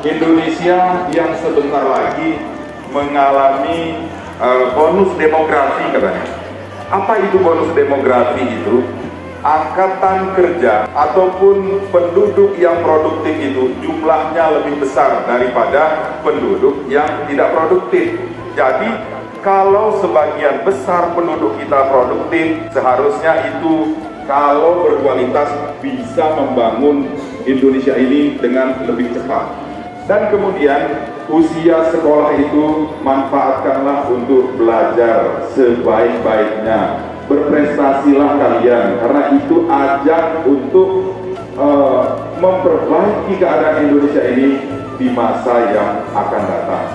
Indonesia yang sebentar lagi mengalami bonus demografi katanya. Apa itu bonus demografi itu? Angkatan kerja ataupun penduduk yang produktif itu jumlahnya lebih besar daripada penduduk yang tidak produktif. Jadi kalau sebagian besar penduduk kita produktif, seharusnya itu kalau berkualitas bisa membangun Indonesia ini dengan lebih cepat. Dan kemudian usia sekolah itu manfaatkanlah untuk belajar sebaik-baiknya. Berprestasilah kalian, karena itu ajang untuk memperbaiki keadaan Indonesia ini di masa yang akan datang.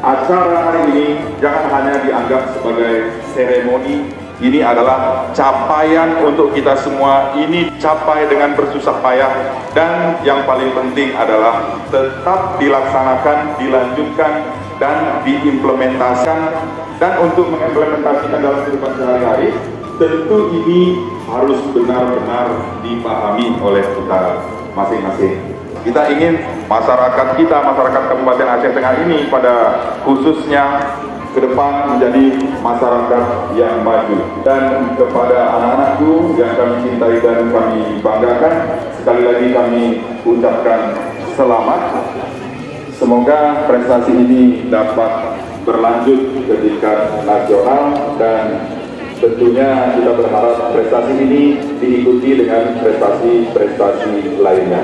Acara hari ini jangan hanya dianggap sebagai seremoni. Ini adalah capaian untuk kita semua. Ini capai dengan bersusah payah, dan yang paling penting adalah tetap dilaksanakan, dilanjutkan, dan diimplementasikan. Dan untuk mengimplementasikan dalam kehidupan sehari-hari, tentu ini harus benar-benar dipahami oleh kita masing-masing. Kita ingin masyarakat kita, masyarakat Kabupaten Aceh Tengah ini pada khususnya ke depan menjadi masyarakat yang maju. Dan kepada anak-anakku yang kami cintai dan kami banggakan, sekali lagi kami ucapkan selamat. Semoga prestasi ini dapat berlanjut ke tingkat nasional, dan tentunya kita berharap prestasi ini diikuti dengan prestasi-prestasi lainnya.